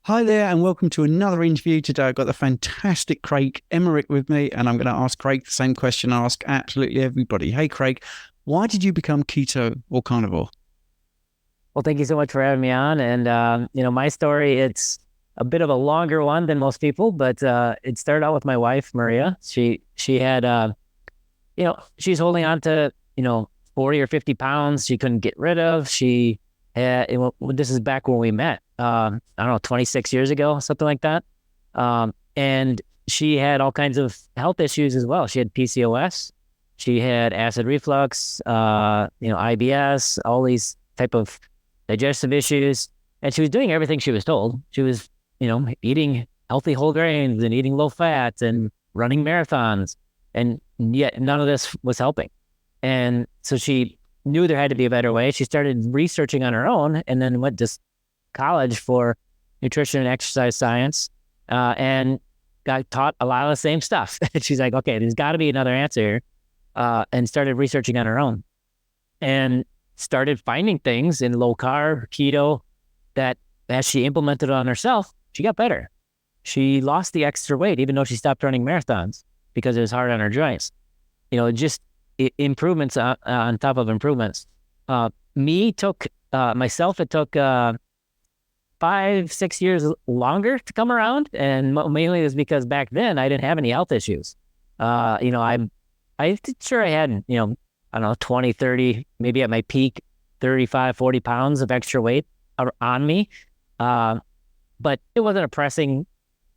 Hi there, and welcome to another interview. Today, I've got the fantastic Craig Emmerich with me, and I'm going to ask Craig the same question I ask absolutely everybody. Hey, Craig, why did you become keto or carnivore? Well, thank you so much for having me on. And my story, it's a bit of a longer one than most people, but it started out with my wife, Maria. She had she's holding on to, 40 or 50 pounds she couldn't get rid of. She had this is back when we met. I don't know, 26 years ago, something like that. And she had all kinds of health issues as well. She had PCOS, she had acid reflux, IBS, all these type of digestive issues, and she was doing everything she was told. She was, eating healthy whole grains and eating low fat and running marathons, and yet none of this was helping. And so she knew there had to be a better way. She started researching on her own, and then went to college for nutrition and exercise science, and got taught a lot of the same stuff. She's like, okay, there's got to be another answer here, and started researching on her own, and started finding things in low carb, keto, that as she implemented on herself, she got better. She lost the extra weight, even though she stopped running marathons because it was hard on her joints. Just improvements on top of improvements. Me took myself, it took 5, 6 years longer to come around. And mainly it was because back then I didn't have any health issues. I'm sure I had, I don't know, 20, 30, maybe at my peak, 35, 40 pounds of extra weight on me. But it wasn't a pressing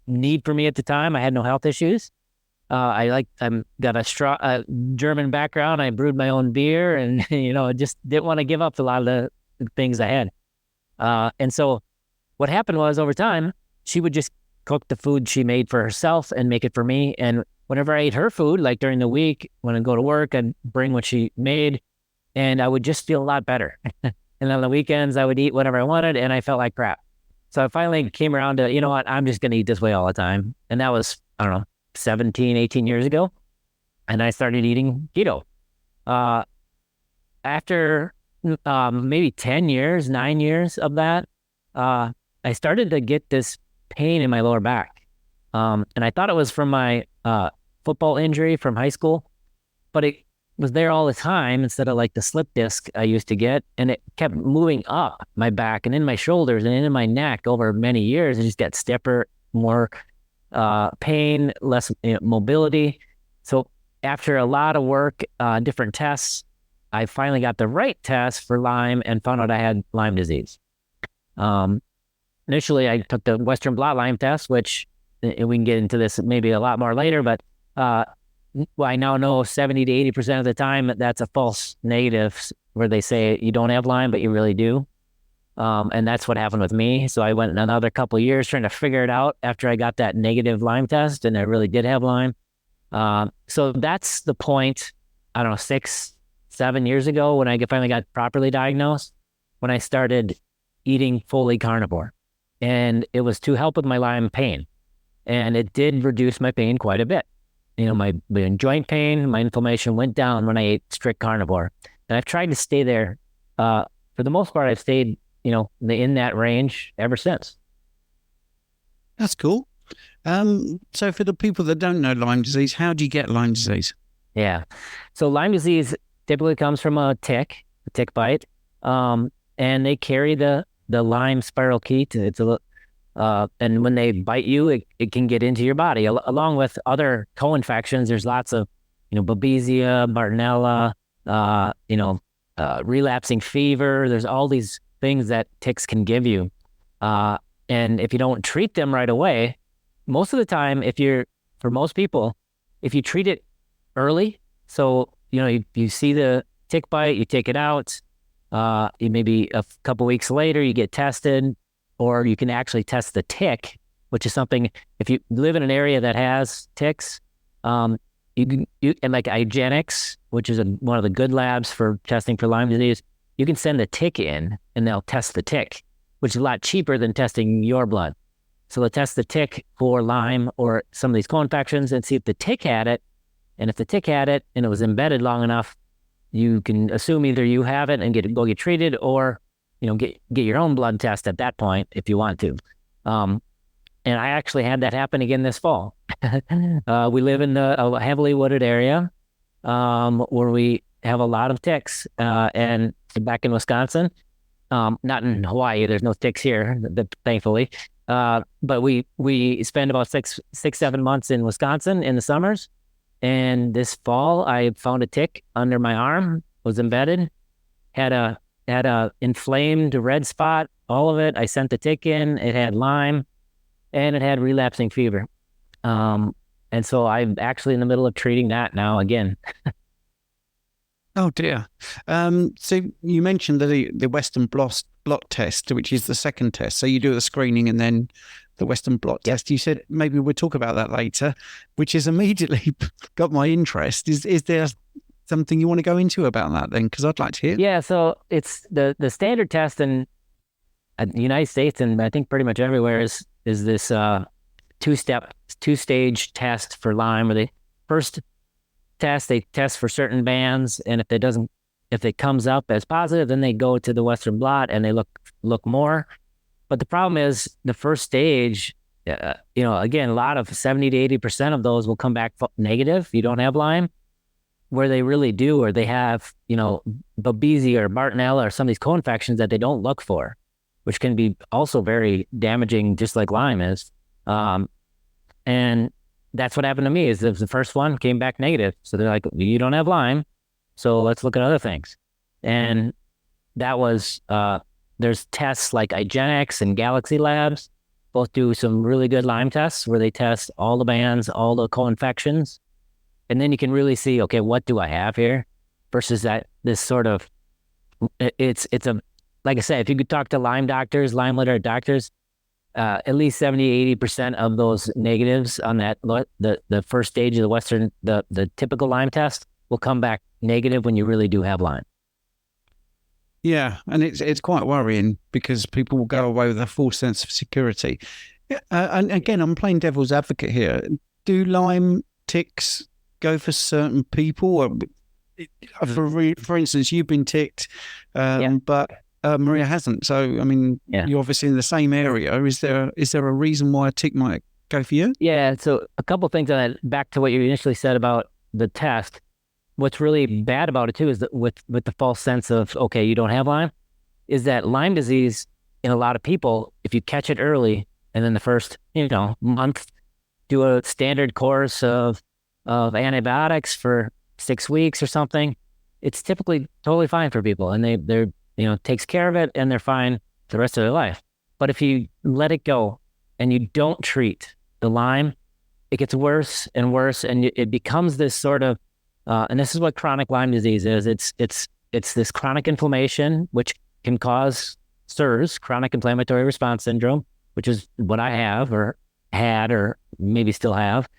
need for me at the time. I had no health issues. I'm got a strong German background. I brewed my own beer, and I just didn't want to give up a lot of the things I had. And so what happened was, over time, she would just cook the food she made for herself and make it for me. And whenever I ate her food, like during the week when I go to work, I'd bring what she made, and I would just feel a lot better. And on the weekends, I would eat whatever I wanted, and I felt like crap. So I finally came around to, you know what, I'm just going to eat this way all the time. And that was, I don't know, 17, 18 years ago. And I started eating keto. After maybe 10 years, 9 years of that, I started to get this pain in my lower back. And I thought it was from my football injury from high school, but it was there all the time instead of like the slip disc I used to get. And it kept moving up my back and in my shoulders and in my neck over many years. It just got stiffer, more pain, less mobility. So after a lot of work, different tests, I finally got the right test for Lyme and found out I had Lyme disease. Initially, I took the Western blot Lyme test, which we can get into this maybe a lot more later, but I now know 70 to 80% of the time that's a false negative, where they say you don't have Lyme, but you really do. And that's what happened with me. So I went another couple of years trying to figure it out after I got that negative Lyme test, and I really did have Lyme. So that's the point, I don't know, 6, 7 years ago, when I finally got properly diagnosed, when I started eating fully carnivore. And it was to help with my Lyme pain. And it did reduce my pain quite a bit. My joint pain, my inflammation went down when I ate strict carnivore. And I've tried to stay there. For the most part, I've stayed, in that range ever since. That's cool. So for the people that don't know Lyme disease, how do you get Lyme disease? Yeah. So Lyme disease typically comes from a tick bite. And they carry the Lyme spirochete. And when they bite you, it can get into your body along with other co-infections. There's lots of, Babesia, Bartonella, relapsing fever. There's all these things that ticks can give you. And if you don't treat them right away, most of the time, for most people, if you treat it early, so, you see the tick bite, you take it out, maybe a couple weeks later, you get tested, or you can actually test the tick, which is something, if you live in an area that has ticks, and like IGeneX, which is one of the good labs for testing for Lyme disease, you can send the tick in and they'll test the tick, which is a lot cheaper than testing your blood. So they'll test the tick for Lyme or some of these co-infections and see if the tick had it. And if the tick had it and it was embedded long enough, you can assume either you have it and go get treated, or get your own blood test at that point if you want to. And I actually had that happen again this fall. We live in a heavily wooded area where we have a lot of ticks. And back in Wisconsin, not in Hawaii, there's no ticks here, thankfully. But we spend about 7 months in Wisconsin in the summers. And this fall, I found a tick under my arm, was embedded, had a inflamed red spot, all of it. I sent the tick in. It had Lyme, and it had relapsing fever. And so I'm actually in the middle of treating that now again. Oh dear. So you mentioned the Western blot test, which is the second test. So you do the screening and then the Western blot test. You said maybe we'll talk about that later, which has immediately got my interest. Is there something you want to go into about that then? Because I'd like to hear. Yeah, so it's the standard test in the United States, and I think pretty much everywhere, is this two-stage test for Lyme, where they first test, they test for certain bands, and if it comes up as positive, then they go to the Western blot and they look more. But the problem is the first stage, again, a lot of 70 to 80% of those will come back negative. You don't have Lyme. Where they really do, or they have, Babesia or Bartonella or some of these co-infections that they don't look for, which can be also very damaging, just like Lyme is. And that's what happened to me. Is the first one came back negative. So they're like, you don't have Lyme, so let's look at other things. And that was, there's tests like IGeneX and Galaxy Labs, both do some really good Lyme tests where they test all the bands, all the co-infections. And then you can really see, okay, what do I have here versus this sort of, it's like I said, if you could talk to Lyme doctors, Lyme literate doctors, at least 70, 80% of those negatives on that, the first stage of the Western, the typical Lyme test will come back negative when you really do have Lyme. Yeah, and it's quite worrying because people will go away with a false sense of security. And again, I'm playing devil's advocate here. Do Lyme ticks go for certain people? Or, for instance, you've been ticked, but Maria hasn't. So, I mean, you're obviously in the same area. Is there a reason why a tick might go for you? Yeah. So a couple of things on that. Back to what you initially said about the test. What's really bad about it too is that with the false sense of, okay, you don't have Lyme, is that Lyme disease in a lot of people, if you catch it early and then the first, month, do a standard course of antibiotics for 6 weeks or something, it's typically totally fine for people, and they're takes care of it, and they're fine the rest of their life. But if you let it go and you don't treat the Lyme, it gets worse and worse, and it becomes this sort of, and this is what chronic Lyme disease is. It's this chronic inflammation, which can cause CIRS, chronic inflammatory response syndrome, which is what I have or had or maybe still have,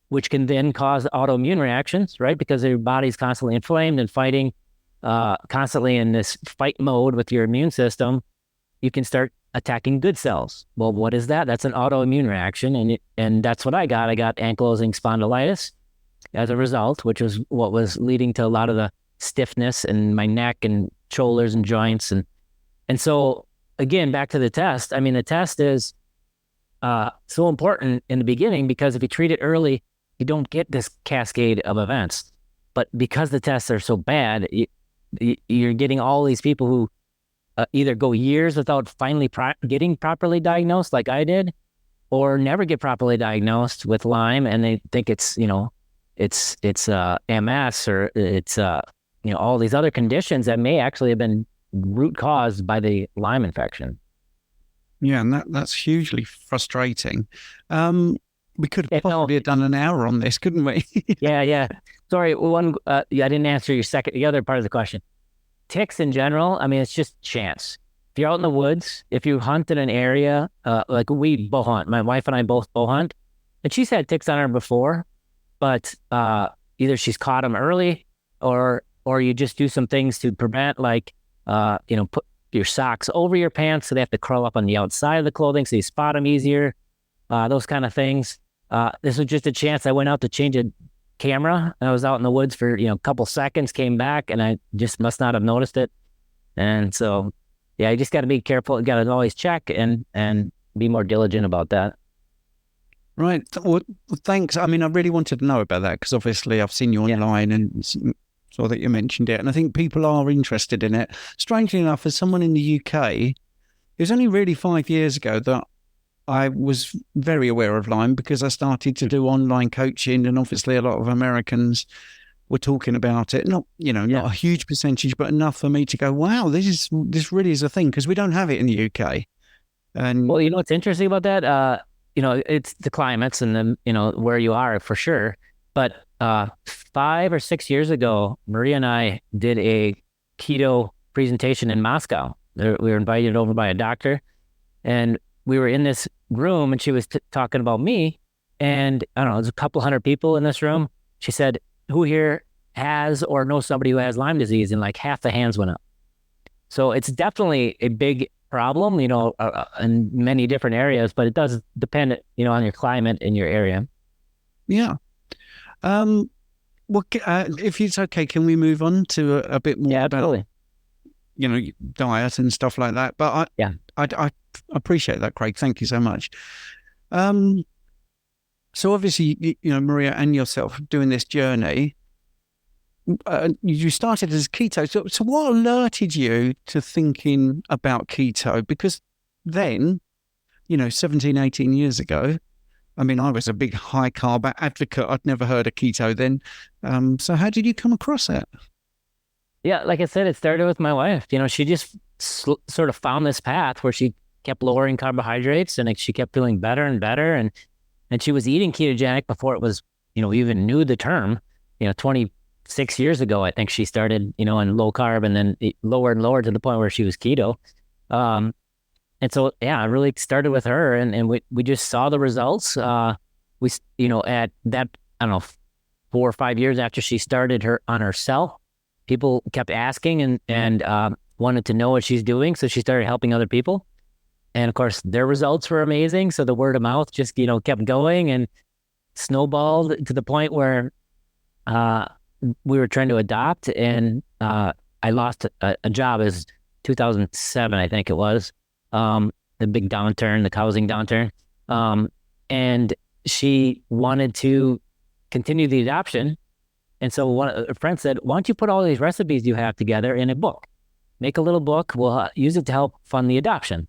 which can then cause autoimmune reactions, right? Because your body's constantly inflamed and fighting, constantly in this fight mode with your immune system. You can start attacking good cells. Well, what is that? That's an autoimmune reaction, and that's what I got. I got ankylosing spondylitis as a result, which was what was leading to a lot of the stiffness in my neck and shoulders and joints. And so, again, back to the test. I mean, the test is so important in the beginning because if you treat it early, you don't get this cascade of events. But because the tests are so bad, you're getting all these people who either go years without finally getting properly diagnosed, like I did, or never get properly diagnosed with Lyme, and they think it's MS or it's all these other conditions that may actually have been root caused by the Lyme infection. Yeah, and that's hugely frustrating. We could have possibly have done an hour on this, couldn't we? Yeah. Sorry, I didn't answer the other part of the question. Ticks in general, I mean, it's just chance. If you're out in the woods, if you hunt in an area, like we bow hunt, my wife and I both bow hunt, and she's had ticks on her before, but either she's caught them early or you just do some things to prevent, like, put your socks over your pants so they have to curl up on the outside of the clothing so you spot them easier, those kind of things. This was just a chance. I went out to change a camera. I was out in the woods for, a couple seconds, came back, and I just must not have noticed it. And so, yeah, you just got to be careful. You got to always check and be more diligent about that. Right. Well, thanks. I mean, I really wanted to know about that because obviously I've seen you online and saw that you mentioned it. And I think people are interested in it. Strangely enough, as someone in the UK, it was only really 5 years ago that I was very aware of Lyme because I started to do online coaching. And obviously a lot of Americans were talking about it. Not, not a huge percentage, but enough for me to go, wow, this really is a thing because we don't have it in the UK. And well, what's interesting about that? It's the climates and the, where you are for sure. But 5 or 6 years ago, Maria and I did a keto presentation in Moscow. We were invited over by a doctor, and we were in this room, and she was talking about me. And I don't know, there's a couple hundred people in this room. She said, "Who here has or knows somebody who has Lyme disease?" And like half the hands went up. So it's definitely a big problem, in many different areas, but it does depend, on your climate in your area. Yeah. Well, if it's okay, can we move on to a bit more about, diet and stuff like that? But I appreciate that, Craig. Thank you so much. So obviously, Maria and yourself doing this journey, you started as keto. So what alerted you to thinking about keto? Because then, 17, 18 years ago, I mean, I was a big high carb advocate. I'd never heard of keto then. So how did you come across it? Yeah, like I said, it started with my wife. She just sort of found this path where she kept lowering carbohydrates and she kept feeling better and better. And she was eating ketogenic before it was, we even knew the term, 26 years ago, I think she started, in low carb and then lower and lower to the point where she was keto. And so, I really started with her and we just saw the results. At that, I don't know, 4 or 5 years after she started on herself, people kept asking and wanted to know what she's doing. So she started helping other people. And of course, their results were amazing. So the word of mouth just, kept going and snowballed to the point where we were trying to adopt. And I lost a job as 2007, I think it was, the big downturn, the housing downturn. And she wanted to continue the adoption. And so a friend said, why don't you put all these recipes you have together in a book? Make a little book. We'll use it to help fund the adoption.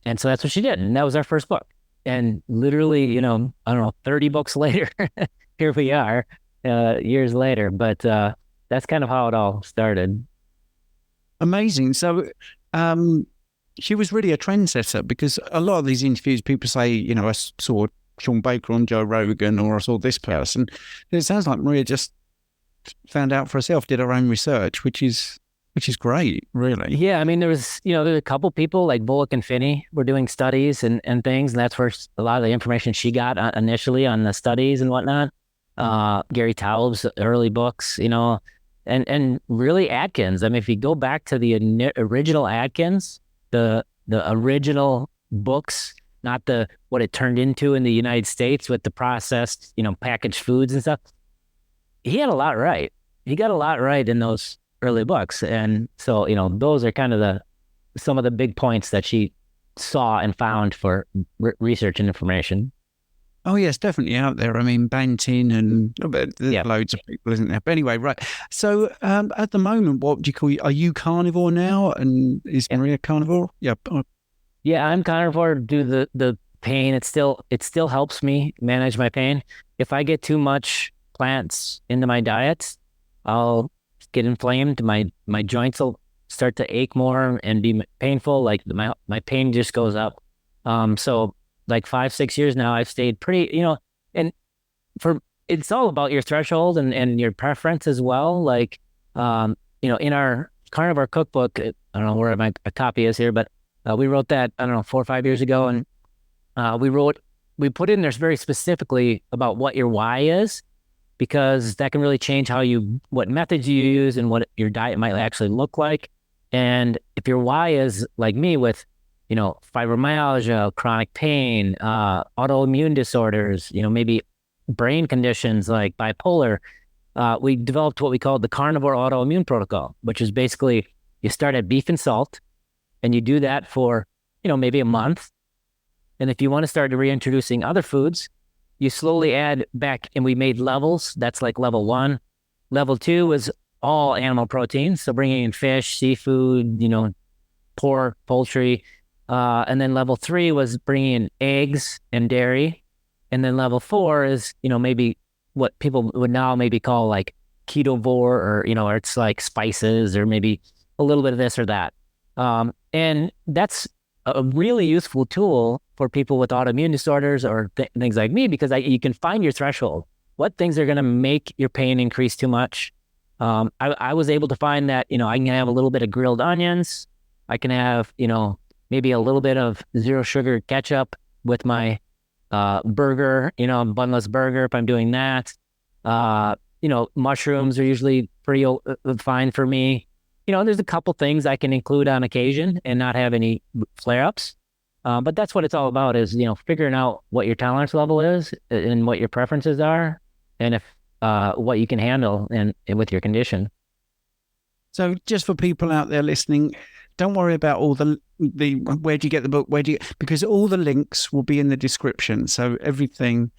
And so that's what she did. And that was our first book. And literally, I don't know, 30 books later, here we are, years later. But that's kind of how it all started. Amazing. So she was really a trendsetter because a lot of these interviews, people say, I saw Sean Baker on Joe Rogan or I saw this person. It sounds like Maria just found out for herself, did her own research, which is great, really. Yeah, I mean, there's a couple people like Bullock and Finney were doing studies and things, and that's where a lot of the information she got initially on the studies and whatnot. Gary Taubes' early books, and really Atkins. I mean, if you go back to the original Atkins, the original books, not what it turned into in the United States with the processed, packaged foods and stuff. He had a lot right. He got a lot right in those early books. And so, those are kind of some of the big points that she saw and found for research and information. Oh, yes, definitely out there. I mean, Banting and there's loads of people, isn't there? But anyway, right. So at the moment, what do you call you? Are you carnivore now? And is Maria carnivore? Yeah. Yeah, I'm carnivore due to the pain. It still helps me manage my pain. If I get too much plants into my diet, I'll get inflamed. My joints will start to ache more and be painful. Like my pain just goes up. So like 5-6 years now, I've stayed pretty, and it's all about your threshold and your preference as well. Like, in our Carnivore Cookbook, I don't know where my copy is here, but we wrote that, I don't know, 4 or 5 years ago. And we put in there very specifically about what your why is, because that can really change what methods you use and what your diet might actually look like. And if your why is like me with, fibromyalgia, chronic pain, autoimmune disorders, maybe brain conditions like bipolar, we developed what we call the Carnivore Autoimmune Protocol, which is basically you start at beef and salt and you do that for, maybe a month. And if you want to start reintroducing other foods, you slowly add back, and we made levels. That's like level 1. Level 2 is all animal proteins. So bringing in fish, seafood, pork, poultry. And then level 3 was bringing in eggs and dairy. And then level 4 is, maybe what people would now maybe call like ketovore, or, or it's like spices, or maybe a little bit of this or that. And that's a really useful tool for people with autoimmune disorders or things like me, because you can find your threshold. What things are going to make your pain increase too much? I was able to find that, I can have a little bit of grilled onions. I can have, maybe a little bit of zero sugar ketchup with my burger, bunless burger, if I'm doing that. Mushrooms are usually pretty fine for me. There's a couple things I can include on occasion and not have any flare-ups. But that's what it's all about, is, figuring out what your tolerance level is and what your preferences are, and if what you can handle and with your condition. So just for people out there listening, don't worry about all the where do you get the book, because all the links will be in the description. So everything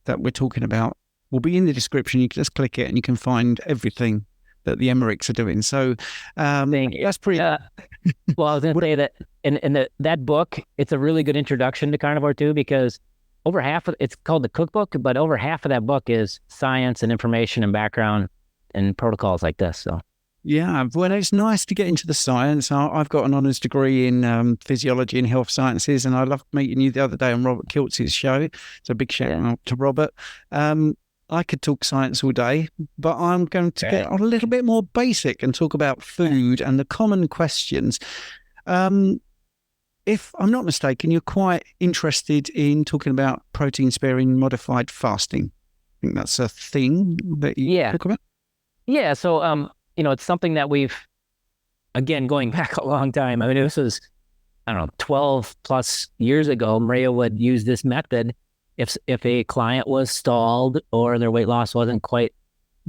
that we're talking about will be in the description. You can just click it and you can find everything that the Emmerichs are doing. So that's pretty... Well, I was going to say that in that book, it's a really good introduction to carnivore too, because over half of it's called the cookbook, but over half of that book is science and information and background and protocols like this. So yeah, well, it's nice to get into the science. I've got an honours degree in physiology and health sciences, and I loved meeting you the other day on Robert Kiltz's show. So big shout out to Robert. I could talk science all day, but I'm going to get a little bit more basic and talk about food and the common questions. If I'm not mistaken, you're quite interested in talking about protein-sparing modified fasting. I think that's a thing that you talk about. Yeah. So, it's something that we've, again, going back a long time. I mean, this was, 12 plus years ago, Maria would use this method. If a client was stalled or their weight loss wasn't quite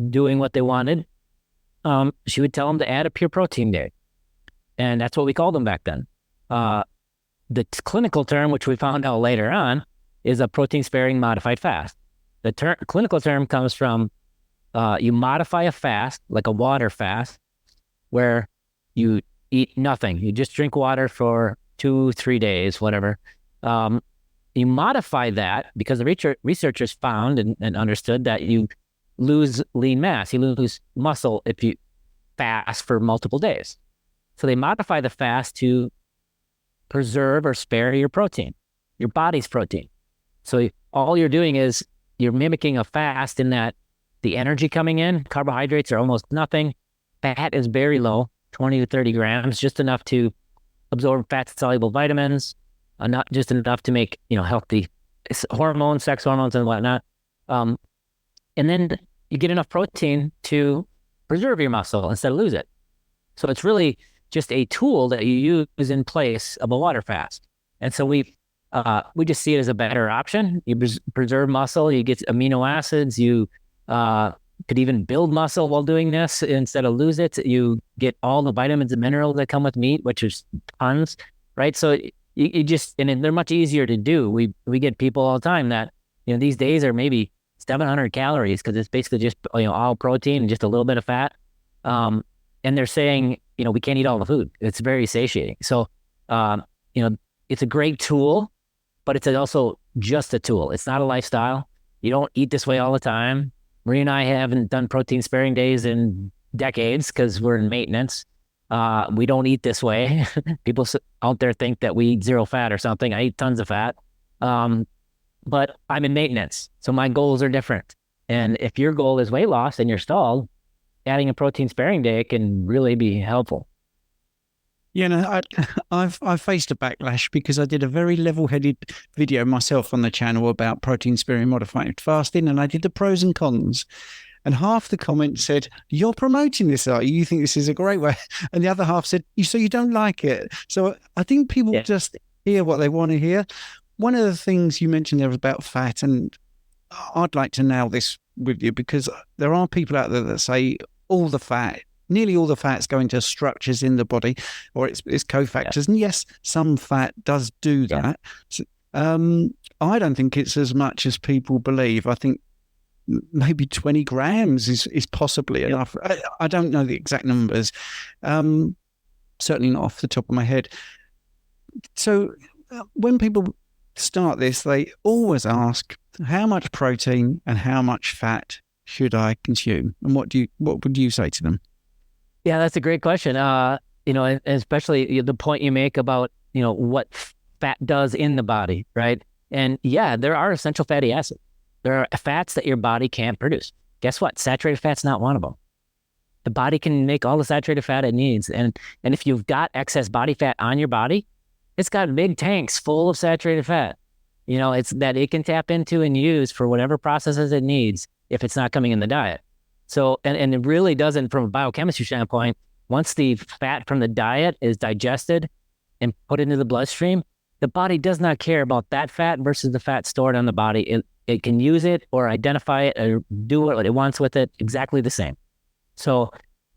doing what they wanted, she would tell them to add a pure protein day. And that's what we called them back then. The clinical term, which we found out later on, is a protein-sparing modified fast. The clinical term comes from you modify a fast, like a water fast, where you eat nothing. You just drink water for 2-3 days, whatever. You modify that because the researchers found and understood that you lose lean mass, you lose muscle if you fast for multiple days. So they modify the fast to preserve or spare your protein, your body's protein. So all you're doing is you're mimicking a fast in that the energy coming in, carbohydrates are almost nothing. Fat is very low, 20 to 30 grams, just enough to absorb fat-soluble vitamins, not just enough to make, healthy hormones, sex hormones and whatnot. And then you get enough protein to preserve your muscle instead of lose it. So it's really just a tool that you use in place of a water fast. And so we just see it as a better option. You preserve muscle, you get amino acids, you could even build muscle while doing this instead of lose it. You get all the vitamins and minerals that come with meat, which is tons, right? So you just, and they're much easier to do. We get people all the time that, these days are maybe 700 calories because it's basically just, all protein and just a little bit of fat. And they're saying, we can't eat all the food. It's very satiating. So, it's a great tool, but it's also just a tool. It's not a lifestyle. You don't eat this way all the time. Maria and I haven't done protein sparing days in decades because we're in maintenance. We don't eat this way. People out there think that we eat zero fat or something. I eat tons of fat. But I'm in maintenance. So my goals are different. And if your goal is weight loss and you're stalled, adding a protein sparing day can really be helpful. I've faced a backlash because I did a very level-headed video myself on the channel about protein sparing modified fasting, and I did the pros and cons. And half the comments said, "You're promoting this, are you? You think this is a great way?" And the other half said, "So you don't like it." So I think people just hear what they want to hear. One of the things you mentioned there was about fat, and I'd like to nail this with you because there are people out there that say nearly all the fat's going to structures in the body, or it's cofactors. And yes, some fat does do that. I don't think it's as much as people believe. I think maybe 20 grams is possibly enough. I don't know the exact numbers. Certainly not off the top of my head. So when people start this, they always ask, how much protein and how much fat should I consume? And what would you say to them? Yeah, that's a great question. And especially the point you make about, what fat does in the body, right? And yeah, there are essential fatty acids. There are fats that your body can't produce. Guess what? Saturated fat's not one of them. The body can make all the saturated fat it needs. And if you've got excess body fat on your body, it's got big tanks full of saturated fat. It's that it can tap into and use for whatever processes it needs if it's not coming in the diet. So, and it really doesn't, from a biochemistry standpoint, once the fat from the diet is digested and put into the bloodstream, the body does not care about that fat versus the fat stored on the body. It can use it or identify it or do what it wants with it exactly the same. So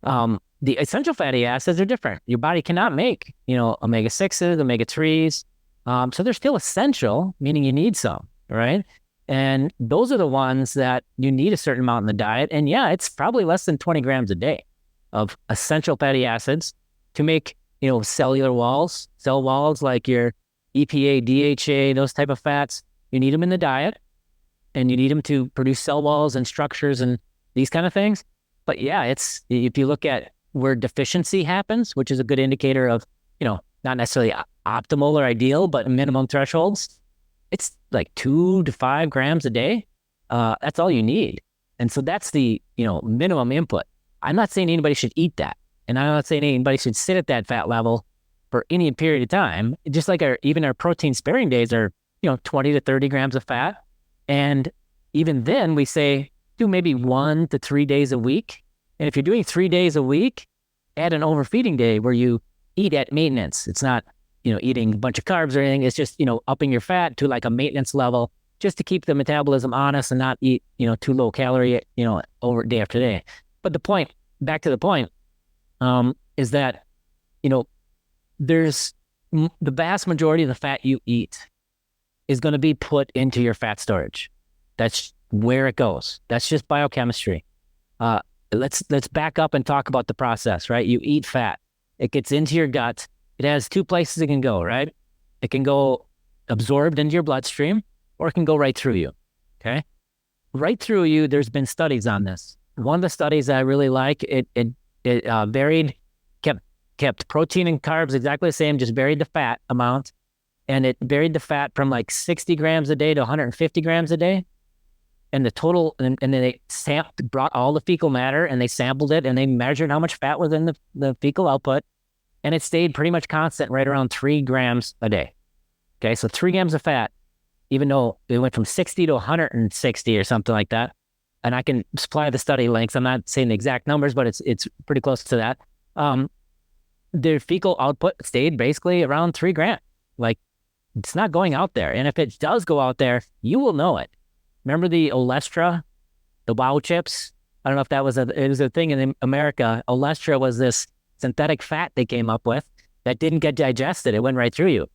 the essential fatty acids are different. Your body cannot make, omega-6s, omega-3s. So they're still essential, meaning you need some, right? And those are the ones that you need a certain amount in the diet. And yeah, it's probably less than 20 grams a day of essential fatty acids to make, cellular walls, cell walls like your EPA, DHA, those type of fats. You need them in the diet, and you need them to produce cell walls and structures and these kind of things. But yeah, if you look at where deficiency happens, which is a good indicator of, not necessarily optimal or ideal, but minimum thresholds, it's like 2 to 5 grams a day. That's all you need. And so that's the, minimum input. I'm not saying anybody should eat that. And I'm not saying anybody should sit at that fat level for any period of time. Just like even our protein sparing days are, 20 to 30 grams of fat. And even then we say do maybe 1 to 3 days a week. And if you're doing 3 days a week, add an overfeeding day where you eat at maintenance. It's not, eating a bunch of carbs or anything. It's just, upping your fat to like a maintenance level just to keep the metabolism honest and not eat, too low calorie, over day after day. But back to the point, is that, there's the vast majority of the fat you eat is going to be put into your fat storage. That's where it goes. That's just biochemistry. Let's back up and talk about the process, right? You eat fat. It gets into your gut. It has 2 places it can go, right? It can go absorbed into your bloodstream, or it can go right through you, okay? Right through you, there's been studies on this. One of the studies I really like, it varied, kept protein and carbs exactly the same, just varied the fat amount. And it varied the fat from like 60 grams a day to 150 grams a day. And the total, and then they brought all the fecal matter and they sampled it and they measured how much fat was in the fecal output. And it stayed pretty much constant right around 3 grams a day. Okay, so 3 grams of fat, even though it went from 60 to 160 or something like that. And I can supply the study links. I'm not saying the exact numbers, but it's pretty close to that. Their fecal output stayed basically around 3 grams. Like, it's not going out there. And if it does go out there, you will know it. Remember the Olestra, the wow chips? I don't know if that was it was a thing in America. Olestra was this synthetic fat they came up with that didn't get digested. It went right through you.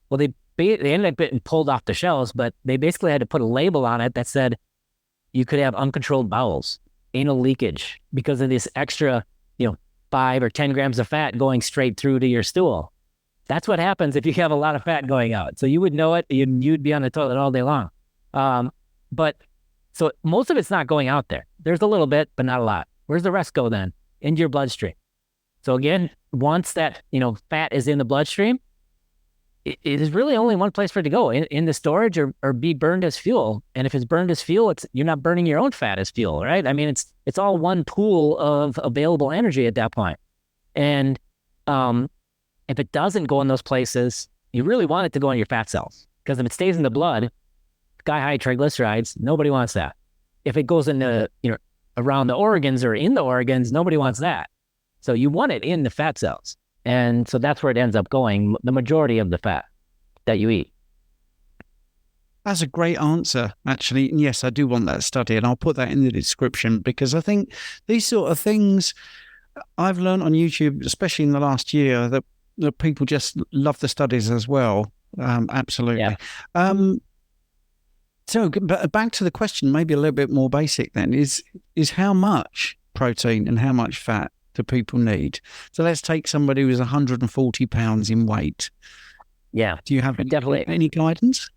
Well, they ended up getting pulled off the shelves, but they basically had to put a label on it that said you could have uncontrolled bowels, anal leakage, because of this extra, 5 or 10 grams of fat going straight through to your stool. That's what happens if you have a lot of fat going out. So you would know it. You'd be on the toilet all day long. But so most of it's not going out there. There's a little bit, but not a lot. Where's the rest go then? Into your bloodstream. So again, once that, fat is in the bloodstream, it is really only one place for it to go, in the storage or be burned as fuel. And if it's burned as fuel, you're not burning your own fat as fuel, right? I mean, it's all one pool of available energy at that point. And if it doesn't go in those places, you really want it to go in your fat cells, because if it stays in the blood, sky-high triglycerides, nobody wants that. If it goes into, around the organs or in the organs, nobody wants that. So you want it in the fat cells. And so that's where it ends up going, the majority of the fat that you eat. That's a great answer, actually. And yes, I do want that study, and I'll put that in the description, because I think these sort of things I've learned on YouTube, especially in the last year, that people just love the studies as well. Absolutely. Yeah. So back to the question, maybe a little bit more basic then, is how much protein and how much fat do people need? So let's take somebody who's 140 pounds in weight. Yeah. Do you have Definitely. any guidance?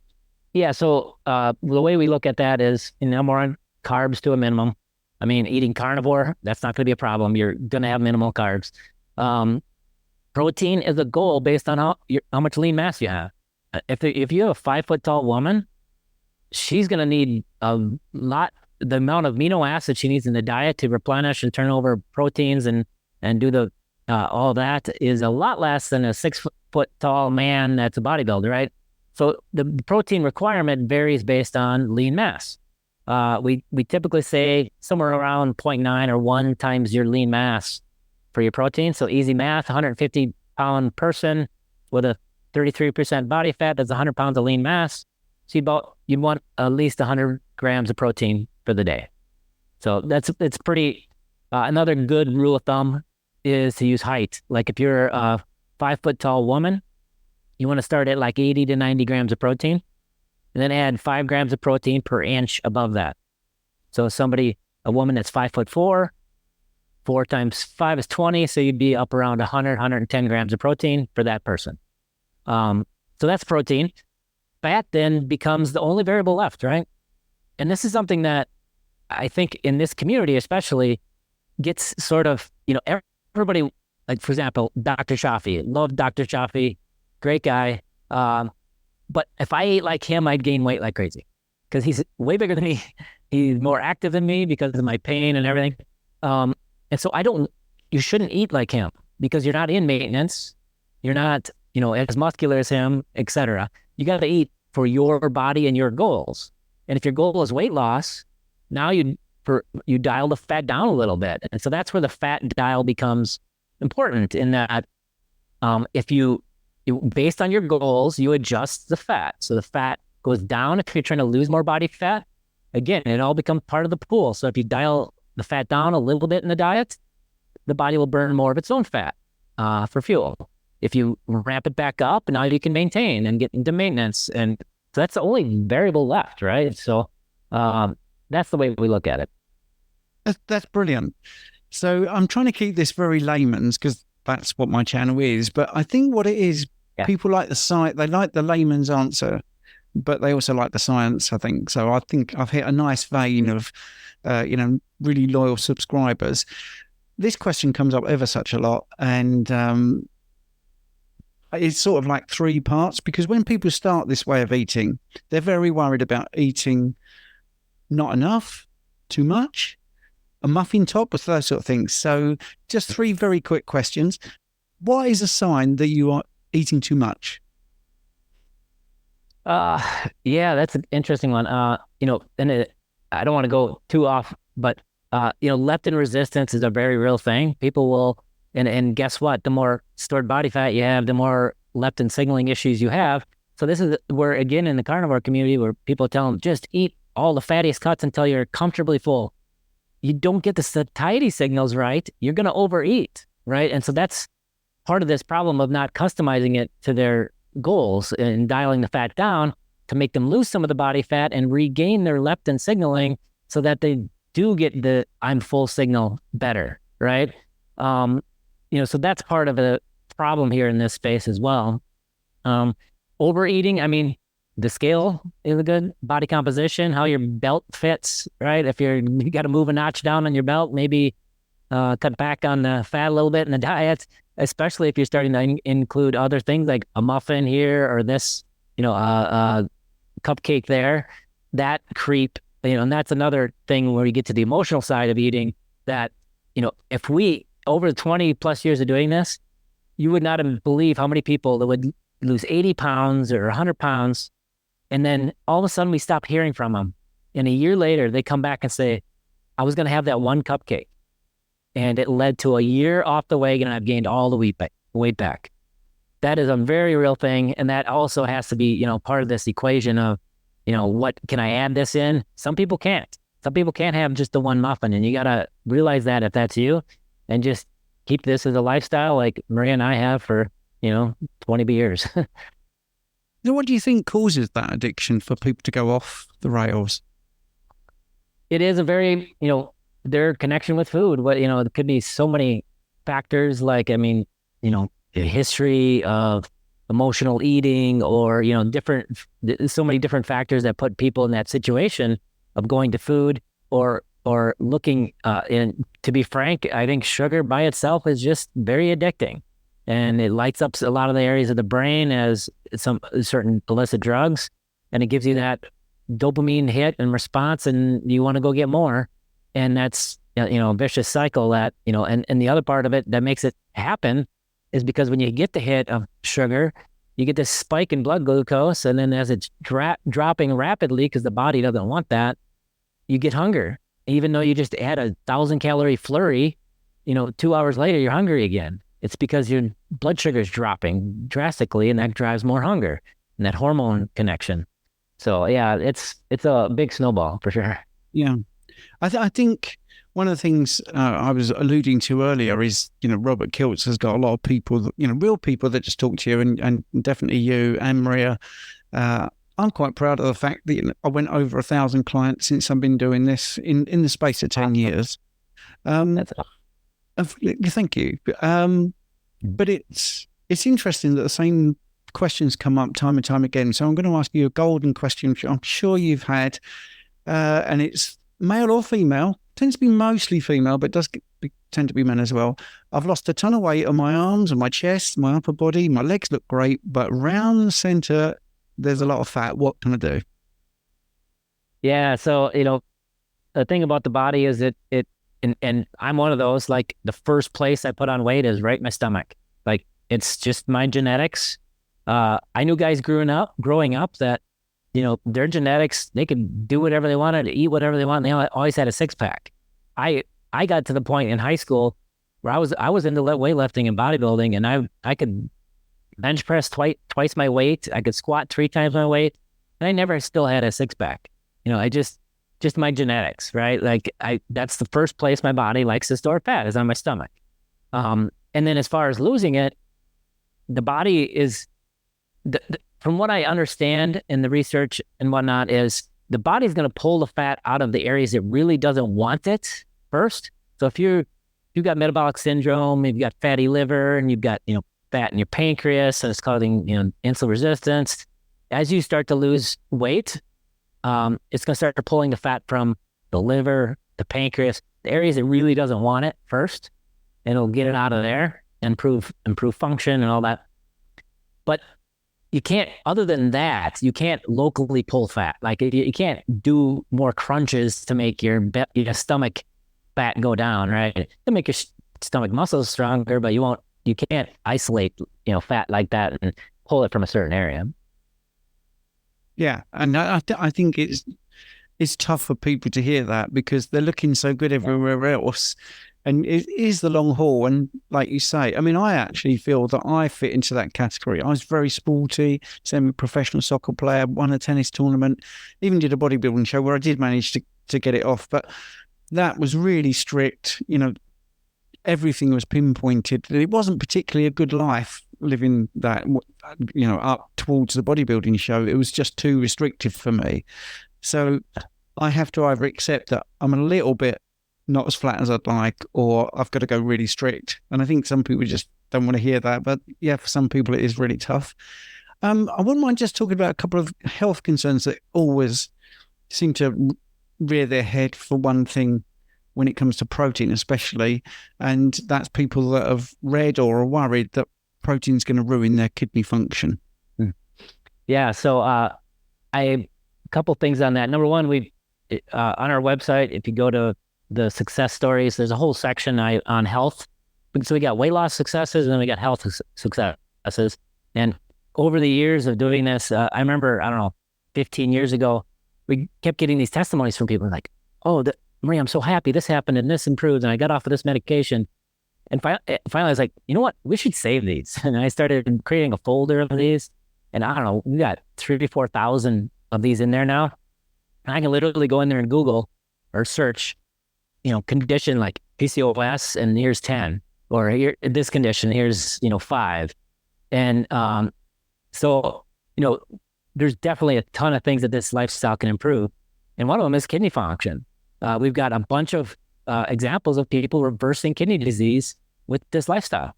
Yeah. So the way we look at that is, we're on carbs to a minimum. I mean, eating carnivore, that's not going to be a problem. You're going to have minimal carbs. Protein is a goal based on how much lean mass you have. If you have a 5 foot tall woman, she's going to need the amount of amino acids she needs in the diet to replenish and turn over proteins and do the all that is a lot less than a 6 foot tall man that's a bodybuilder, right? So the protein requirement varies based on lean mass. We typically say somewhere around 0.9 or 1 times your lean mass for your protein. So easy math, 150-pound person with a 33% body fat, that's 100 pounds of lean mass. So you'd want at least 100 grams of protein for the day. So it's pretty, another good rule of thumb is to use height. Like if you're a 5 foot tall woman, you want to start at like 80 to 90 grams of protein and then add 5 grams of protein per inch above that. So a woman that's 5'4", 4 times 5 is 20. So you'd be up around 100, 110 grams of protein for that person. So that's protein. Fat then becomes the only variable left, right? And this is something that I think in this community especially gets sort of, everybody, like for example, Dr. Shafi, love Dr. Shafi, great guy. But if I ate like him, I'd gain weight like crazy because he's way bigger than me. He's more active than me because of my pain and everything. And so you shouldn't eat like him because you're not in maintenance. You're not, as muscular as him, etc. You got to eat for your body and your goals. And if your goal is weight loss, now you dial the fat down a little bit. And so that's where the fat dial becomes important in that if you based on your goals, you adjust the fat. So the fat goes down if you're trying to lose more body fat. Again, it all becomes part of the pool. So if you dial the fat down a little bit in the diet, the body will burn more of its own fat for fuel. If you ramp it back up, now you can maintain and get into maintenance. And so that's the only variable left, right? So that's the way we look at it. That's brilliant. So I'm trying to keep this very layman's because that's what my channel is. But I think what it is, people like they like the layman's answer, but they also like the science, I think. So I think I've hit a nice vein of, really loyal subscribers. This question comes up ever such a lot. And it's sort of like 3 parts because when people start this way of eating, they're very worried about eating not enough, too much, a muffin top, with those sort of things. So just 3 very quick questions. What is a sign that you are eating too much? Yeah, that's an interesting one. I don't want to go too off, but leptin resistance is a very real thing. People will, and guess what? The more stored body fat you have, the more leptin signaling issues you have. So this is where, again, in the carnivore community, where people tell them just eat all the fattiest cuts until you're comfortably full. You don't get the satiety signals right, you're going to overeat, right? And so that's part of this problem of not customizing it to their goals and dialing the fat down to make them lose some of the body fat and regain their leptin signaling so that they do get the I'm full signal better, right? So that's part of the problem here in this space as well. Overeating, I mean, the scale is a good body composition, how your belt fits, right? If you got to move a notch down on your belt, maybe cut back on the fat a little bit in the diet, especially if you're starting to include other things like a muffin here or this, cupcake there. That creep, and that's another thing where you get to the emotional side of eating that, if we, over 20 plus years of doing this, you would not believe how many people that would lose 80 pounds or 100 pounds. And then all of a sudden we stop hearing from them. And a year later, they come back and say, I was going to have that one cupcake. And it led to a year off the wagon and I've gained all the weight back. That is a very real thing. And that also has to be, part of this equation of, what can I add this in? Some people can't. Some people can't have just the one muffin. And you got to realize that if that's you and just keep this as a lifestyle like Maria and I have for, 20 years. So what do you think causes that addiction for people to go off the rails? It is a very, their connection with food. It could be so many factors, like, the history of emotional eating, or, so many different factors that put people in that situation of going to food, or looking, and to be frank, I think sugar by itself is just very addicting, and it lights up a lot of the areas of the brain as some certain illicit drugs, and it gives you that dopamine hit and response, and you want to go get more. And that's, a vicious cycle that, and the other part of it that makes it happen is because when you get the hit of sugar, you get this spike in blood glucose. And then as it's dropping rapidly, because the body doesn't want that, you get hunger. Even though you just had 1,000-calorie flurry, 2 hours later, you're hungry again. It's because your blood sugar is dropping drastically, and that drives more hunger and that hormone connection. So yeah, it's a big snowball for sure. Yeah. I think one of the things I was alluding to earlier is, Robert Kiltz has got a lot of people, real people that just talk to you, and definitely you and Maria. I'm quite proud of the fact that I went over 1,000 clients since I've been doing this in the space of 10 years. That's Thank you. But it's interesting that the same questions come up time and time again. So I'm going to ask you a golden question, which I'm sure you've had, and it's male or female. Tends to be mostly female, but does tend to be men as well. I've lost a ton of weight on my arms and my chest, my upper body. My legs look great, but round the center, there's a lot of fat. What can I do? Yeah. So, the thing about the body is and I'm one of those, like, the first place I put on weight is right in my stomach. Like, it's just my genetics. I knew guys growing up that, their genetics, they could do whatever they wanted, eat whatever they wanted. They always had a six pack. I got to the point in high school where I was into weightlifting and bodybuilding, and I could bench press twice my weight. I could squat 3 times my weight, and I never still had a six pack. I just my genetics, right? Like, that's the first place my body likes to store fat, is on my stomach. And then as far as losing it, the body is, from what I understand in the research and whatnot, is the body's going to pull the fat out of the areas it really doesn't want it first. So if you've got metabolic syndrome, you've got fatty liver, and you've got, fat in your pancreas, and it's causing, insulin resistance. As you start to lose weight, it's going to start pulling the fat from the liver, the pancreas, the areas it really doesn't want it first, and it'll get it out of there and improve function and all that. But you can't, other than that, you can't locally pull fat. Like, you can't do more crunches to make your stomach fat go down, right? To make your stomach muscles stronger, but you can't isolate, fat like that and pull it from a certain area. Yeah, and I think it's tough for people to hear that, because they're looking so good everywhere else, and it is the long haul. And like you say, I mean, I actually feel that I fit into that category. I was very sporty, semi-professional soccer player, won a tennis tournament, even did a bodybuilding show where I did manage to get it off, but that was really strict. Everything was pinpointed. It wasn't particularly a good life living that, up towards the bodybuilding show. It was just too restrictive for me. So I have to either accept that I'm a little bit not as flat as I'd like, or I've got to go really strict. And I think some people just don't want to hear that. But yeah, for some people it is really tough. I wouldn't mind just talking about a couple of health concerns that always seem to rear their head, for one thing, when it comes to protein especially, and that's people that have read or are worried that protein's going to ruin their kidney function. Yeah, so a couple things on that. Number one, we on our website, if you go to the success stories, there's a whole section on health. So we got weight loss successes, and then we got health successes. And over the years of doing this, I remember, 15 years ago, we kept getting these testimonies from people like, oh, Maria, I'm so happy this happened and this improved, and I got off of this medication. And finally I was like, you know what? We should save these. And I started creating a folder of these. And we got 3,000 to 4,000 of these in there now. And I can literally go in there and Google or search, condition like PCOS, and here's 10. Or here, this condition, here's, 5. And so, there's definitely a ton of things that this lifestyle can improve. And one of them is kidney function. We've got a bunch of examples of people reversing kidney disease with this lifestyle.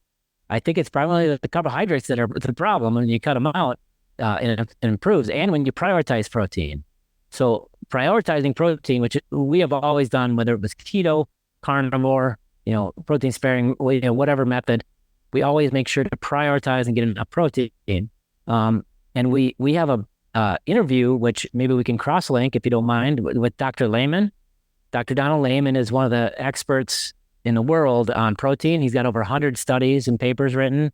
I think it's primarily the carbohydrates that are the problem. When you cut them out, it improves. And when you prioritize protein. So prioritizing protein, which we have always done, whether it was keto, carnivore, protein sparing, whatever method, we always make sure to prioritize and get enough protein. And we have a interview, which maybe we can cross-link if you don't mind, with Dr. Lehman. Dr. Donald Lehman is one of the experts in the world on protein. He's got over 100 studies and papers written.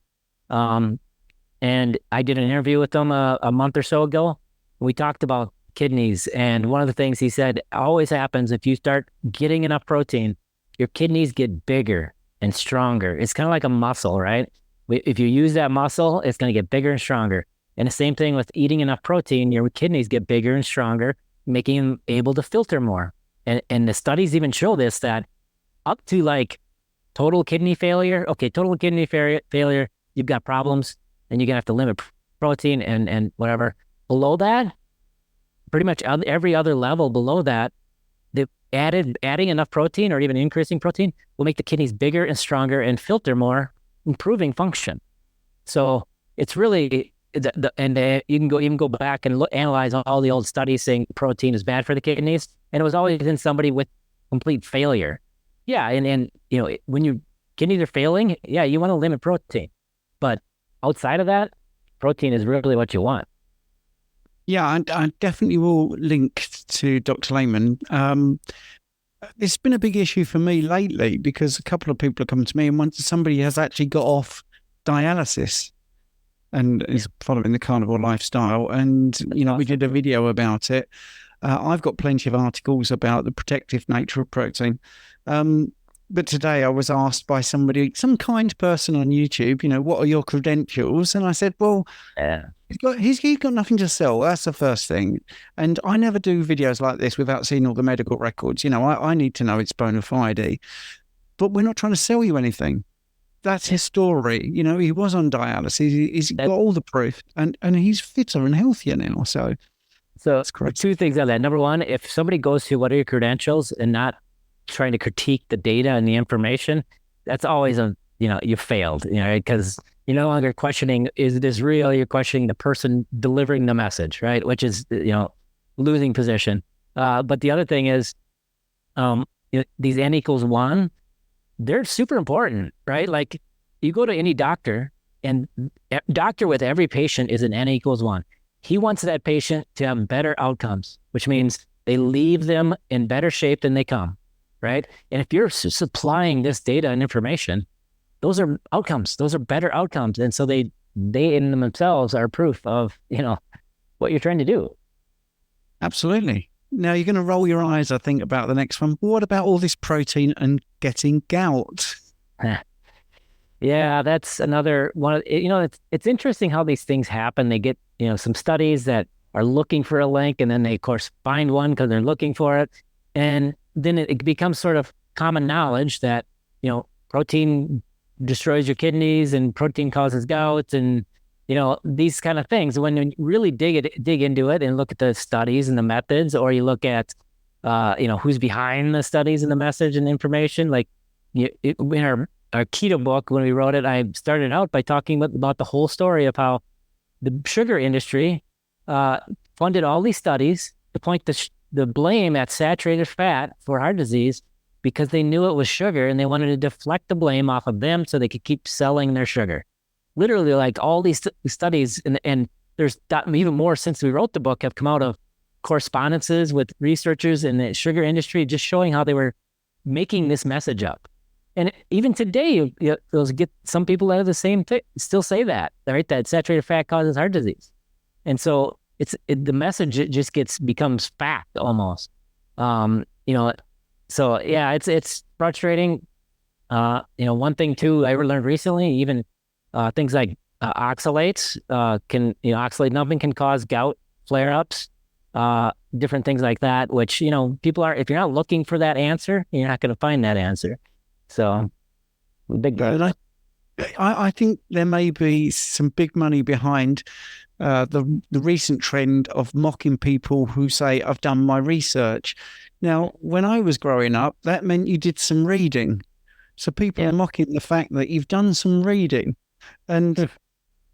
And I did an interview with him a month or so ago. We talked about kidneys. And one of the things he said always happens if you start getting enough protein, your kidneys get bigger and stronger. It's kind of like a muscle, right? If you use that muscle, it's going to get bigger and stronger. And the same thing with eating enough protein, your kidneys get bigger and stronger, making them able to filter more. And the studies even show this, that up to like total kidney failure, failure, you've got problems, and you're going to have to limit protein and whatever. Below that, pretty much every other level below that, adding enough protein or even increasing protein will make the kidneys bigger and stronger and filter more, improving function. So it's really... you can go back and analyze all the old studies saying protein is bad for the kidneys, and it was always in somebody with complete failure. Yeah, and when your kidneys are failing, yeah, you want to limit protein, but outside of that, protein is really what you want. Yeah, I definitely will link to Dr. Lehman. It's been a big issue for me lately because a couple of people have come to me, and somebody has actually got off dialysis and is following the carnivore lifestyle. And, we did a video about it. I've got plenty of articles about the protective nature of protein. But today I was asked by somebody, some kind person on YouTube, what are your credentials? And I said, well, he's got nothing to sell. That's the first thing. And I never do videos like this without seeing all the medical records. I need to know it's bona fide. But we're not trying to sell you anything. That's his story. He was on dialysis. He's got all the proof, and he's fitter and healthier now. So that's correct. Two things on that. Number one, if somebody goes to what are your credentials and not trying to critique the data and the information, that's always you failed, because you're no longer questioning, is this real? You're questioning the person delivering the message, right? Which is, losing position. But the other thing is, these N equals 1, they're super important, right? Like you go to any doctor, and doctor with every patient is an N equals 1. He wants that patient to have better outcomes, which means they leave them in better shape than they come, right? And if you're supplying this data and information, those are outcomes. Those are better outcomes. And so they in themselves are proof of, what you're trying to do. Absolutely. Now you're going to roll your eyes, I think, about the next one. What about all this protein and getting gout? Yeah, that's another one. It's interesting how these things happen. They get, some studies that are looking for a link, and then they, of course, find one because they're looking for it. And then it becomes sort of common knowledge that, protein destroys your kidneys and protein causes gout and, these kind of things. When you really dig into it and look at the studies and the methods, or you look at, who's behind the studies and the message and information, like in our keto book, when we wrote it, I started out by talking about the whole story of how the sugar industry funded all these studies to point the blame at saturated fat for heart disease because they knew it was sugar, and they wanted to deflect the blame off of them so they could keep selling their sugar. Literally, like all these studies, and there's even more since we wrote the book, have come out of correspondences with researchers in the sugar industry, just showing how they were making this message up. And even today, you'll get some people that are the same thing, still say that, right? That saturated fat causes heart disease. And so the message becomes fact almost. So yeah, it's frustrating. One thing too, I learned recently, even things like oxalates oxalate dumping can cause gout flare-ups, different things like that, which, people are, if you're not looking for that answer, you're not going to find that answer. So big. I think there may be some big money behind the recent trend of mocking people who say, I've done my research. Now, when I was growing up, that meant you did some reading. So people are mocking the fact that you've done some reading, and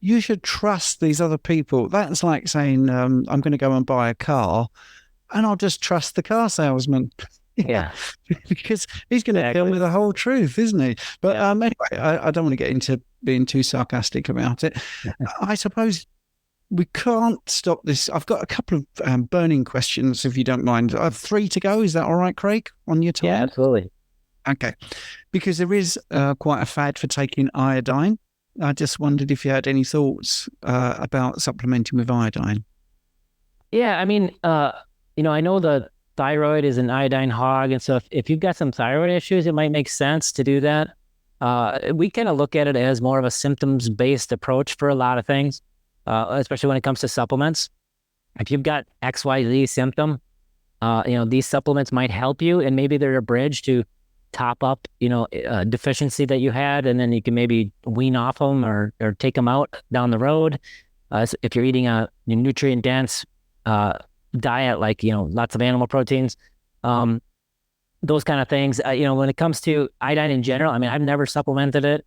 you should trust these other people. That's like saying, I'm going to go and buy a car and I'll just trust the car salesman. Yeah. Because he's going to tell me the whole truth, isn't he? But anyway, I don't want to get into being too sarcastic about it. I suppose we can't stop this. I've got a couple of burning questions, if you don't mind. I have 3 to go. Is that all right, Craig, on your time? Yeah, absolutely. Okay. Because there is quite a fad for taking iodine. I just wondered if you had any thoughts about supplementing with iodine. Yeah, I mean, I know the thyroid is an iodine hog, and so if you've got some thyroid issues, it might make sense to do that. We kind of look at it as more of a symptoms-based approach for a lot of things, especially when it comes to supplements. If you've got XYZ symptom, these supplements might help you, and maybe they're a bridge to top up, a deficiency that you had, and then you can maybe wean off them or take them out down the road. If you're eating a nutrient-dense diet, like, lots of animal proteins, those kind of things. When it comes to iodine in general, I mean, I've never supplemented it.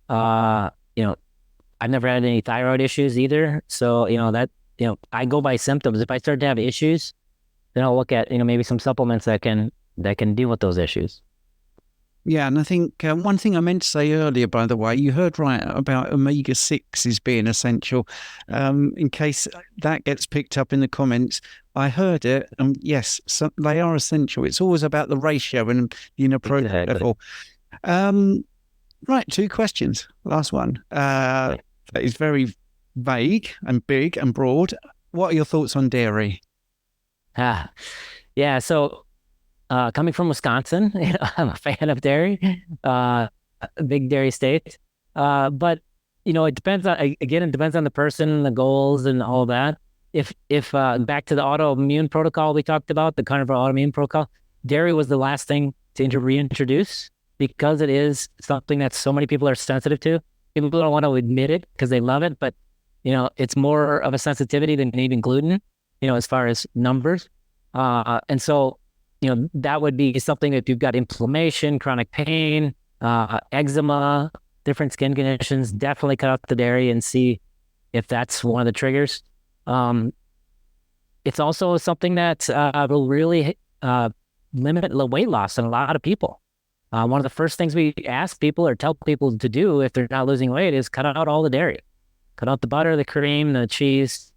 I've never had any thyroid issues either. So, I go by symptoms. If I start to have issues, then I'll look at, maybe some supplements that can deal with those issues. Yeah, and I think one thing I meant to say earlier, by the way, you heard right about omega-6s being essential. In case that gets picked up in the comments, I heard it. Yes, they are essential. It's always about the ratio and the inappropriate level. Right, 2 questions. Last one. That is very vague and big and broad. What are your thoughts on dairy? Yeah, so coming from Wisconsin, I'm a fan of dairy, a big dairy state. But it depends on, again, it depends on the person, the goals, and all that. If back to the autoimmune protocol we talked about, the carnivore autoimmune protocol, dairy was the last thing to reintroduce because it is something that so many people are sensitive to. People don't want to admit it because they love it, but it's more of a sensitivity than even gluten, as far as numbers. And so, that would be something if you've got inflammation, chronic pain, eczema, different skin conditions, definitely cut out the dairy and see if that's one of the triggers. It's also something that will really limit the weight loss in a lot of people. One of the first things we ask people or tell people to do if they're not losing weight is cut out all the dairy. Cut out the butter, the cream, the cheese.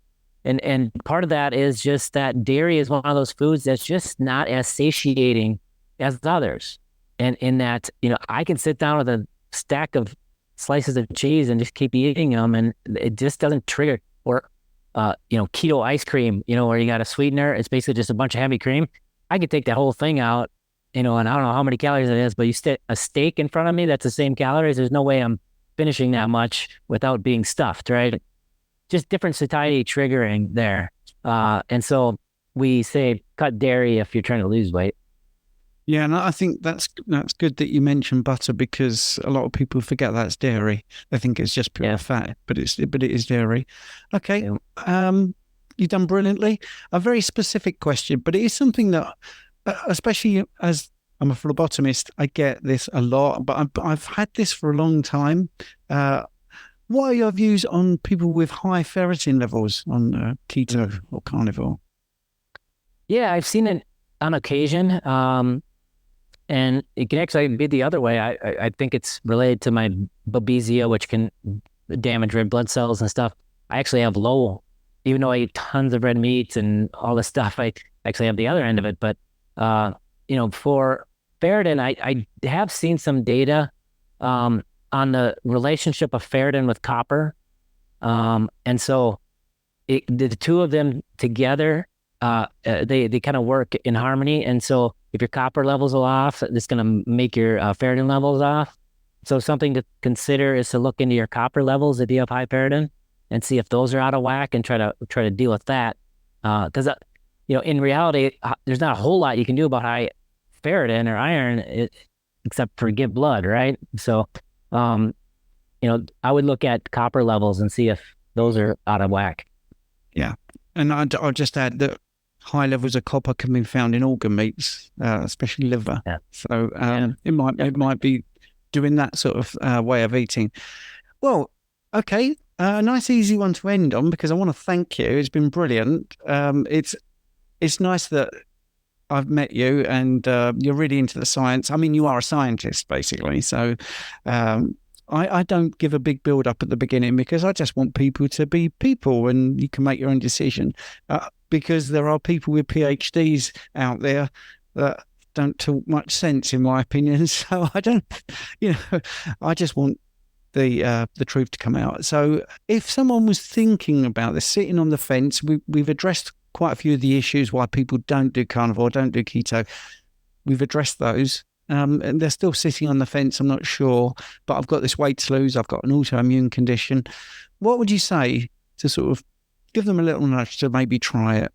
And part of that is just that dairy is one of those foods that's just not as satiating as others. And in that, I can sit down with a stack of slices of cheese and just keep eating them, and it just doesn't trigger. Or, keto ice cream, where you got a sweetener, it's basically just a bunch of heavy cream. I could take that whole thing out, and I don't know how many calories it is, but you stick a steak in front of me, that's the same calories. There's no way I'm finishing that much without being stuffed, right? Just different satiety triggering there. And so we say cut dairy if you're trying to lose weight. Yeah, and I think that's good that you mentioned butter, because a lot of people forget that's dairy. They think it's just pure fat, but it is dairy. Okay, you've done brilliantly. A very specific question, but it is something that, especially as I'm a phlebotomist, I get this a lot, but I've had this for a long time. What are your views on people with high ferritin levels on keto or carnivore? Yeah, I've seen it on occasion, and it can actually be the other way. I think it's related to my babesia, which can damage red blood cells and stuff. I actually have low, even though I eat tons of red meats and all this stuff, I actually have the other end of it. But, for ferritin, I have seen some data on the relationship of ferritin with copper. And so the two of them together, they kind of work in harmony. And so if your copper levels are off, it's going to make your ferritin levels off. So something to consider is to look into your copper levels if you have high ferritin and see if those are out of whack and try to deal with that. Because, in reality, there's not a whole lot you can do about high ferritin or iron except for give blood, right? So, I would look at copper levels and see if those are out of whack. Yeah. And I'll just add that high levels of copper can be found in organ meats, especially liver. Yeah. So it might be doing that sort of way of eating. Well, okay. A nice easy one to end on, because I want to thank you. It's been brilliant. It's nice that I've met you, and you're really into the science. I mean, you are a scientist, basically. So I don't give a big build up at the beginning, because I just want people to be people, and you can make your own decision. Because there are people with PhDs out there that don't talk much sense, in my opinion. So I don't, I just want the truth to come out. So if someone was thinking about this, sitting on the fence, we've addressed quite a few of the issues why people don't do carnivore, don't do keto. We've addressed those. And they're still sitting on the fence. I'm not sure, but I've got this weight to lose. I've got an autoimmune condition. What would you say to sort of give them a little nudge to maybe try it?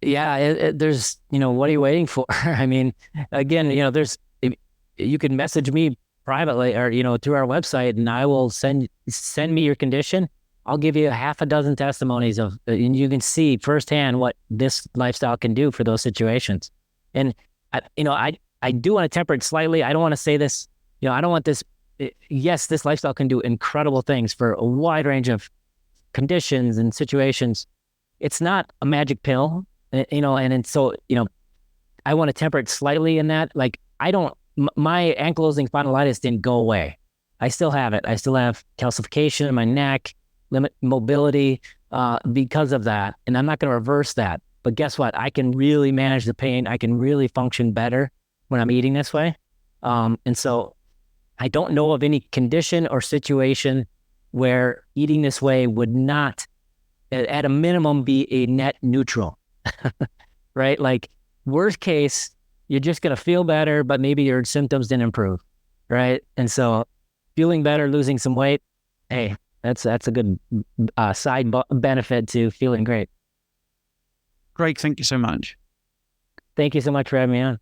Yeah, there's, what are you waiting for? I mean, again, you can message me privately or, through our website, and I will send me your condition. I'll give you a half a dozen testimonies and you can see firsthand what this lifestyle can do for those situations. And I do want to temper it slightly. I don't want to say this, I don't want this. Yes, this lifestyle can do incredible things for a wide range of conditions and situations. It's not a magic pill, so, I want to temper it slightly in that, like, my ankylosing spondylitis didn't go away. I still have it. I still have calcification in my neck, limit mobility because of that. And I'm not going to reverse that. But guess what? I can really manage the pain. I can really function better when I'm eating this way. And so I don't know of any condition or situation where eating this way would not, at a minimum, be a net neutral, right? Like, worst case, you're just going to feel better, but maybe your symptoms didn't improve, right? And so feeling better, losing some weight, hey, that's a good side benefit to feeling great. Craig, thank you so much. Thank you so much for having me on.